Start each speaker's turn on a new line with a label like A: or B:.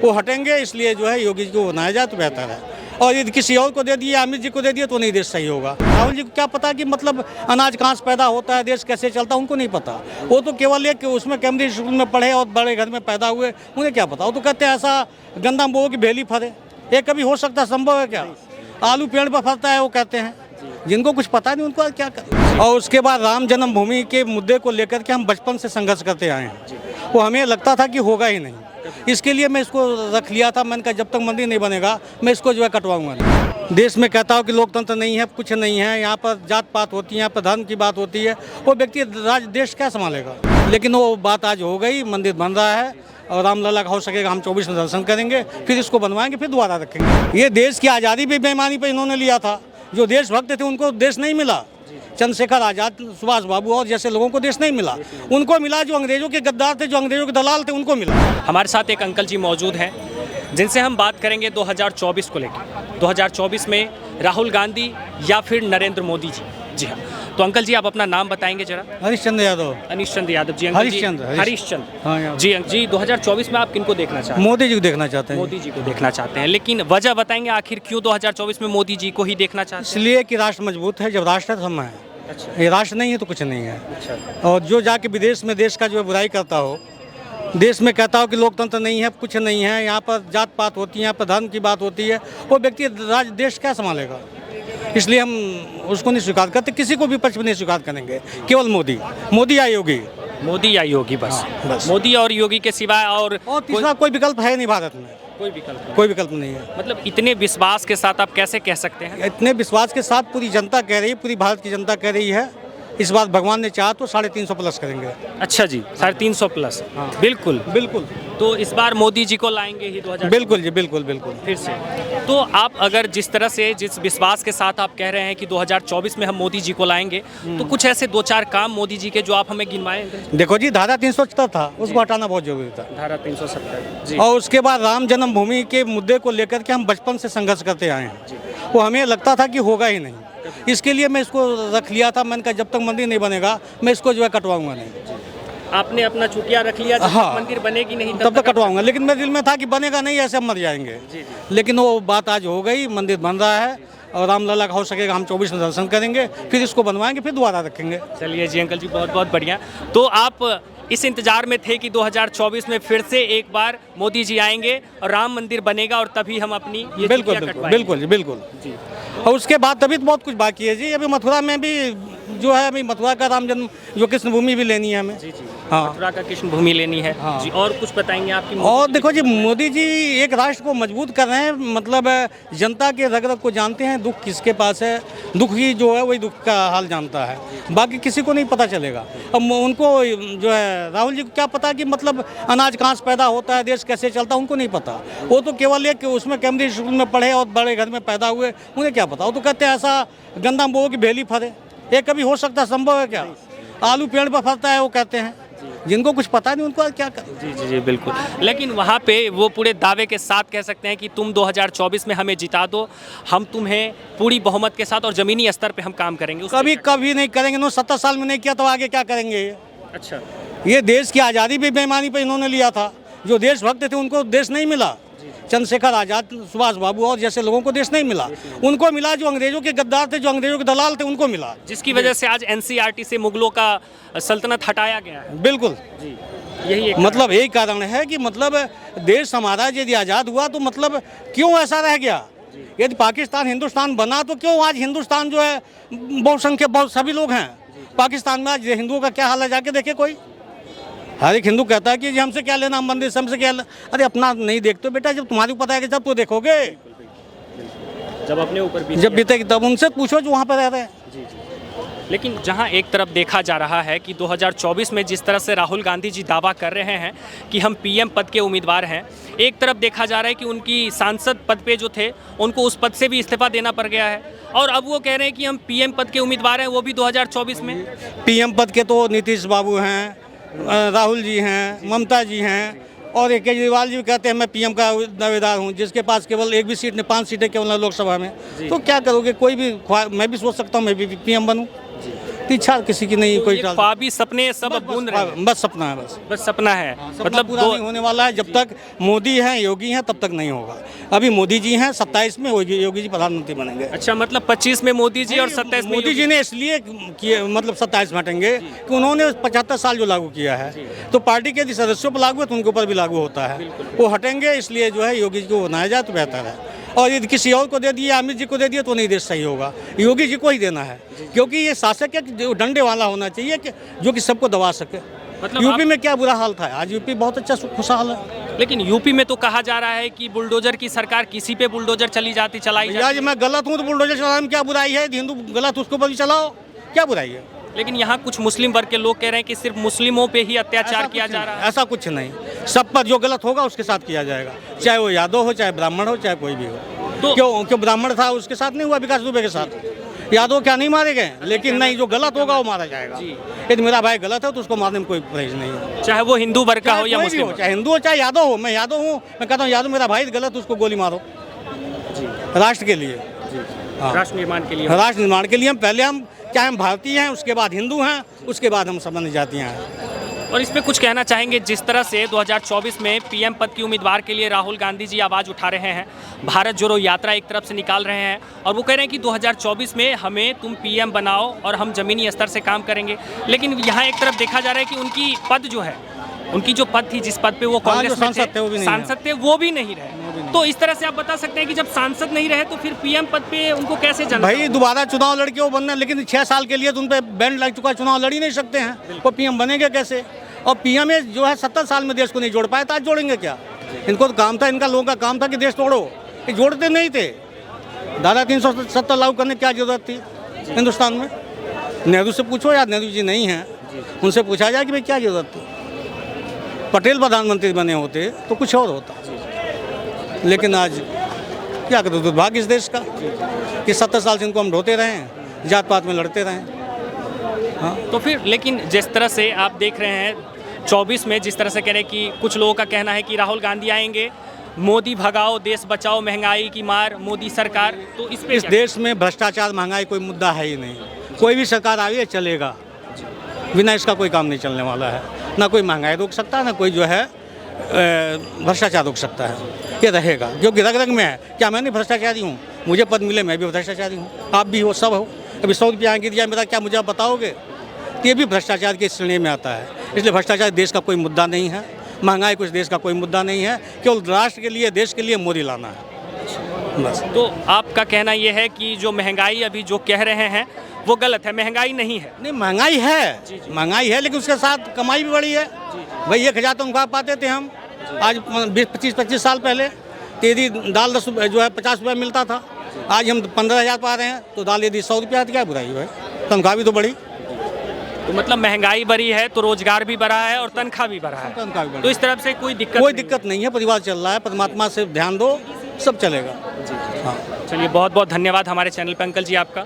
A: वो हटेंगे, इसलिए जो है योगी जी को बनाया जाए तो बेहतर है। और यदि किसी और को दे दिए, अमित जी को दे दिए तो नहीं देश सही होगा। राहुल जी को क्या पता कि मतलब अनाज कहाँ से पैदा होता है, देश कैसे चलता है, उनको नहीं पता। वो तो केवल एक उसमें केंद्रीय स्कूल में पढ़े और बड़े घर में पैदा हुए, उन्हें क्या पता। वो तो कहते हैं ऐसा गंदा बोओ की भेली फरे, ये कभी हो सकता है, संभव है क्या? आलू पेड़ पर फलता है वो कहते हैं, जिनको कुछ पता नहीं उनको क्या करें। और उसके बाद राम जन्मभूमि के मुद्दे को लेकर के हम बचपन से संघर्ष करते आए हैं। वो हमें लगता था कि होगा ही नहीं, इसके लिए मैं इसको रख लिया था। मैंने कहा जब तक मंदिर नहीं बनेगा मैं इसको जो है कटवाऊंगा नहीं। देश में कहता हूँ कि लोकतंत्र नहीं है, कुछ नहीं है, यहाँ पर जात पात होती है, यहाँ पर धर्म की बात होती है, वो व्यक्ति देश क्या संभालेगा। लेकिन वो बात आज हो गई, मंदिर बन रहा है और रामलला का हो सकेगा, हम 24 में दर्शन करेंगे, फिर इसको बनवाएंगे, फिर दोबारा रखेंगे। ये देश की आज़ादी भी बेईमानी पर इन्होंने लिया था। जो देशभक्त थे उनको देश नहीं मिला, चंद्रशेखर आजाद, सुभाष बाबू और जैसे लोगों को देश नहीं मिला, उनको मिला जो अंग्रेजों के गद्दार थे, जो अंग्रेजों के दलाल थे, उनको मिला।
B: हमारे साथ एक अंकल जी मौजूद हैं जिनसे हम बात करेंगे 2024 को लेकर। 2024 में राहुल गांधी या फिर नरेंद्र मोदी जी। जी हाँ, तो अंकल जी आप अपना नाम बताएंगे जरा।
A: हरीशचंद्र यादव।
B: अनिशचंद्र यादव जी। अंकल जी हरीशचंद्र। हाँ जी जी। 2024 में आप किनको देखना चाहते हैं?
A: मोदी जी को देखना चाहते हैं।
B: मोदी जी को देखना चाहते हैं, लेकिन वजह बताएंगे आखिर क्यों 2024 में मोदी जी को ही देखना चाहते हैं?
A: इसलिए कि राष्ट्र मजबूत है, जब राष्ट्र है तो हम हैं।
B: अच्छा।
A: ये राष्ट्र नहीं है तो कुछ नहीं है।
B: अच्छा।
A: और जो जाके विदेश में देश का जो है बुराई करता हो, देश में कहता हो कि लोकतंत्र नहीं है, कुछ नहीं है, यहाँ पर जात पात होती है, यहाँ पर धर्म की बात होती है, वो व्यक्ति देश क्या संभालेगा। इसलिए हम उसको नहीं स्वीकार करते, किसी को विपक्ष में नहीं स्वीकार करेंगे, केवल मोदी या योगी।
B: मोदी या योगी बस।
A: हाँ, बस।
B: मोदी और योगी के सिवाय और
A: तीसरा कोई विकल्प है नहीं भारत में। कोई विकल्प नहीं है।
B: मतलब इतने विश्वास के साथ आप कैसे कह सकते हैं?
A: इतने विश्वास के साथ पूरी जनता कह रही है, पूरी भारत की जनता कह रही है, इस बार भगवान ने चाहा तो 350 प्लस करेंगे।
B: अच्छा जी, 350 प्लस।
A: हाँ।
B: बिल्कुल
A: बिल्कुल।
B: तो इस बार मोदी जी को लाएंगे ही 2024?
A: बिल्कुल जी, बिल्कुल बिल्कुल।
B: फिर से तो आप अगर जिस तरह से जिस विश्वास के साथ आप कह रहे हैं कि 2024 में हम मोदी जी को लाएंगे, तो कुछ ऐसे 2-4 काम मोदी जी के जो आप हमें गिनवाएंगे?
A: देखो जी, धारा 370 था, उसको हटाना बहुत जरूरी था।
B: धारा 370 जी।
A: और उसके बाद राम जन्मभूमि के मुद्दे को लेकर के हम बचपन से संघर्ष करते आए हैं। वो हमें लगता था कि होगा ही नहीं, इसके लिए मैं इसको रख लिया था। मैंने कहा जब तक मंदिर नहीं बनेगा मैं इसको जो है कटवाऊंगा नहीं।
B: आपने अपना चुटिया रख लिया, जब
A: हाँ,
B: मंदिर बनेगी नहीं
A: तब तक कटवाऊंगा। लेकिन मेरे दिल में था कि बनेगा नहीं, ऐसे हम मर जाएंगे। लेकिन वो बात आज हो गई, मंदिर बन रहा है और रामलला का हो सकेगा, हम 24 में दर्शन करेंगे, फिर इसको बनवाएंगे, फिर दोबारा रखेंगे।
B: चलिए जी अंकल जी, बहुत बहुत बढ़िया। तो आप इस इंतजार में थे कि 2024 में फिर से एक बार मोदी जी आएंगे और राम मंदिर बनेगा और तभी हम अपनी ये
A: बिल्कुल बिल्कुल जी, बिल्कुल जी। और उसके बाद तभी तो बहुत कुछ बाकी है जी। अभी मथुरा में भी जो है, अभी मथुरा का राम जन्म जो कृष्ण भूमि भी लेनी है हमें।
B: जी जी।
A: हाँ,
B: मथुरा का कृष्ण भूमि लेनी है।
A: हाँ।
B: जी। और कुछ बताएंगे आपकी?
A: और देखो जी, मोदी जी एक राष्ट्र को मजबूत कर रहे हैं, मतलब जनता के रग रग को जानते हैं, दुख किसके पास है, दुख ही जो है वही दुख का हाल जानता है, बाकी किसी को नहीं पता चलेगा। अब उनको जो है, राहुल जी को क्या पता कि मतलब अनाज कहाँ से पैदा होता है, देश कैसे चलता है, उनको नहीं पता। वो तो केवल एक उसमें केंद्रीय स्कूल में पढ़े और बड़े घर में पैदा हुए, उन्हें क्या पता। वो तो कहते हैं ऐसा गंदा बोओ की भेली फरे, ये कभी हो सकता है, संभव है क्या? आलू पेड़ पर फलता है वो कहते हैं, जिनको कुछ पता नहीं उनको क्या करें।
B: जी जी जी, बिल्कुल। लेकिन वहाँ पे वो पूरे दावे के साथ कह सकते हैं कि तुम 2024 में हमें जिता दो, हम तुम्हें पूरी बहुमत के साथ और ज़मीनी स्तर पे हम काम करेंगे।
A: कभी नहीं करेंगे। 70 साल में नहीं किया तो आगे क्या करेंगे ये?
B: अच्छा।
A: ये देश की आज़ादी भी बेईमानी पर इन्होंने लिया था। जो देशभक्त थे उनको देश नहीं मिला, चंद्रशेखर आजाद, सुभाष बाबू और जैसे लोगों को देश नहीं मिला, उनको मिला जो अंग्रेजों के गद्दार थे, जो अंग्रेजों के दलाल थे, उनको मिला।
B: जिसकी वजह से आज एनसीईआरटी से मुगलों का सल्तनत हटाया गया है।
A: बिल्कुल
B: जी, यही एक
A: मतलब यही कारण है कि मतलब देश हमारा यदि आज़ाद हुआ तो मतलब क्यों ऐसा रह गया। यदि पाकिस्तान हिंदुस्तान बना तो क्यों आज हिंदुस्तान जो है बहुसंख्यक बहुत सभी लोग हैं। पाकिस्तान में आज हिंदुओं का क्या हाल है, जाके देखे कोई। हर एक हिंदू कहता है कि जी हमसे क्या लेना, हम मंदिर से हमसे क्या लेना। अरे अपना नहीं देखते बेटा, जब तुम्हारे ऊपर आएगा जब तो देखोगे,
B: जब अपने ऊपर
A: जब बीतेगी तब उनसे पूछो जो वहाँ पर रह रहे हैं।
B: जी जी। लेकिन जहां एक तरफ देखा जा रहा है कि 2024 में जिस तरह से राहुल गांधी जी दावा कर रहे हैं कि हम पीएम पद के उम्मीदवार हैं, एक तरफ देखा जा रहा है कि उनकी सांसद पद पे जो थे उनको उस पद से भी इस्तीफा देना पड़ गया है, और अब वो कह रहे हैं कि हम पीएम पद के उम्मीदवार हैं, वो भी 2024 में।
A: पीएम पद के तो नीतीश बाबू हैं, राहुल जी हैं, ममता जी हैं, और एक केजरीवाल जी भी कहते हैं मैं पीएम का दावेदार हूं, जिसके पास केवल एक भी सीट नहीं, 5 सीटें केवल लोकसभा में। तो क्या करोगे, कोई भी मैं भी सोच सकता हूं मैं भी पीएम बनूं। तो इच्छा किसी की नहीं, कोई
B: ये ख्वाबी सपने सब अब बूंद रहे हैं।
A: बस सपना है, बस
B: सपना है।
A: मतलब पूरा नहीं होने वाला है। जब तक मोदी हैं, योगी हैं, तब तक नहीं होगा। अभी मोदी जी हैं, 27 में योगी जी प्रधानमंत्री बनेंगे।
B: अच्छा, मतलब 25 में मोदी जी और 27 में
A: मोदी जी ने इसलिए किए, मतलब 27 में हटेंगे कि उन्होंने 75 साल जो लागू किया है, तो पार्टी के यदि सदस्यों पर लागू है तो उनके ऊपर भी लागू होता है। वो हटेंगे, इसलिए जो है योगी जी को बनाया जाए तो बेहतर है। और यदि किसी और को दे दिए, अमित जी को दे दिए, तो नहीं देश सही होगा। योगी जी को ही देना है, क्योंकि ये शासक है जो डंडे वाला होना चाहिए, कि जो कि सबको दबा सके।
B: मतलब
A: यूपी में क्या बुरा हाल था, आज यूपी बहुत अच्छा खुशहाल है।
B: लेकिन यूपी में तो कहा जा रहा है कि बुलडोजर की सरकार, किसी पे बुलडोजर चलाई जाती।
A: आज मैं गलत हूँ तो बुलडोजर चलाने में क्या बुराई है? हिंदू गलत उसको भी चलाओ, क्या बुराई है?
B: लेकिन यहाँ कुछ मुस्लिम वर्ग के लोग कह रहे हैं कि सिर्फ मुस्लिमों पे ही अत्याचार किया जा रहा है।
A: ऐसा कुछ नहीं, सब पर जो गलत होगा उसके साथ किया जाएगा, चाहे वो यादव हो, चाहे ब्राह्मण हो, चाहे कोई भी हो।
B: तो
A: क्यों ब्राह्मण था उसके साथ नहीं हुआ विकास दुबे के साथ? यादव क्या नहीं मारे गए? लेकिन नहीं, जो गलत होगा वो मारा जाएगा। यदि मेरा भाई गलत है तो उसको मारने में कोई परहेज नहीं है,
B: चाहे वो हिंदू वर्ग का हो या मुस्लिम,
A: चाहे हिंदू हो चाहे यादव हो। मैं यादव हूँ, मैं कहता हूँ यादव मेरा भाई गलत, उसको गोली मारो। राष्ट्र के लिए,
B: राष्ट्र निर्माण के लिए।
A: राष्ट्र निर्माण के लिए पहले हम, चाहे हम भारतीय हैं, उसके बाद हिंदू हैं, उसके बाद हम संबंध जातियाँ हैं।
B: और इसमें कुछ कहना चाहेंगे, जिस तरह से 2024 में पीएम पद की उम्मीदवार के लिए राहुल गांधी जी आवाज़ उठा रहे हैं, भारत जोड़ो यात्रा एक तरफ से निकाल रहे हैं, और वो कह रहे हैं कि 2024 में हमें तुम पीएम बनाओ और हम ज़मीनी स्तर से काम करेंगे। लेकिन यहाँ एक तरफ देखा जा रहा है कि उनकी पद जो है, उनकी जो पद थी, जिस पद पे वो कांग्रेस में सांसद थे, वो भी नहीं रहे। तो इस तरह से आप बता सकते हैं कि जब सांसद नहीं रहे तो फिर पीएम पद पे उनको कैसे जाना?
A: भाई दोबारा चुनाव लड़के वो बनना, लेकिन 6 साल के लिए तो उन पे बैंड लग चुका, चुनाव लड़ ही नहीं सकते हैं। वो पीएम बनेंगे कैसे? और पीएम जो है 70 साल में देश को नहीं जोड़ पाए, तो आज जोड़ेंगे क्या? इनको तो काम था, इनका लोगों का काम था कि देश तोड़ो, ये जोड़ते नहीं थे। दादा 370 लागू करने की क्या जरूरत थी हिंदुस्तान में? नेहरू से पूछो, या नेहरू जी नहीं हैं, उनसे पूछा जाए कि भाई क्या जरूरत थी। पटेल प्रधानमंत्री बने होते तो कुछ और होता, लेकिन आज क्या करें, दुर्भाग्य इस देश का कि 70 साल से इनको हम ढोते रहे हैं, जात पात में लड़ते रहे। हाँ,
B: तो फिर लेकिन जिस तरह से आप देख रहे हैं 24 में, जिस तरह से कह रहे हैं कि कुछ लोगों का कहना है कि राहुल गांधी आएंगे, मोदी भगाओ, देश बचाओ, महंगाई की मार, मोदी सरकार, तो इस
A: देश में भ्रष्टाचार, महंगाई कोई मुद्दा है ही नहीं। कोई भी सरकार आ रही है चलेगा, बिना इसका कोई काम नहीं चलने वाला है। ना कोई महंगाई रोक सकता है, ना कोई जो है भ्रष्टाचार रोक सकता है। ये रहेगा, क्योंकि रग रग में है। क्या मैं नहीं भ्रष्टाचारी हूँ? मुझे पद मिले, मैं भी भ्रष्टाचारी हूँ, आप भी हो, सब हो। अभी 100 रुपया गिर दिया मेरा, क्या मुझे आप बताओगे? तो ये भी भ्रष्टाचार की श्रेणी में आता है। इसलिए भ्रष्टाचार देश का कोई मुद्दा नहीं है, महंगाई कुछ देश का कोई मुद्दा नहीं है। केवल राष्ट्र के लिए, देश के लिए मोदी लाना है, बस।
B: तो आपका कहना ये है कि जो महंगाई अभी जो कह रहे हैं वो गलत है, महंगाई नहीं है?
A: नहीं, महंगाई है, महंगाई है, लेकिन उसके साथ कमाई भी बढ़ी है। भाई 1000 तनख्वाह पाते थे हम, आज 20-25 साल पहले तेरी दाल 10 जो है 50 रुपये मिलता था, आज हम 15,000 पा रहे हैं। तो दाल यदि 100 रुपया तो क्या बुराई है? तनख्वाह भी तो बढ़ी।
B: तो मतलब महंगाई बढ़ी है तो रोजगार भी बढ़ा है और तनख्वाह भी बढ़ा है, तो इस तरफ से कोई दिक्कत
A: नहीं है। परिवार चल रहा है, परमात्मा से ध्यान दो, सब चलेगा। हाँ,
B: चलिए, बहुत बहुत धन्यवाद हमारे चैनल पे अंकल जी आपका।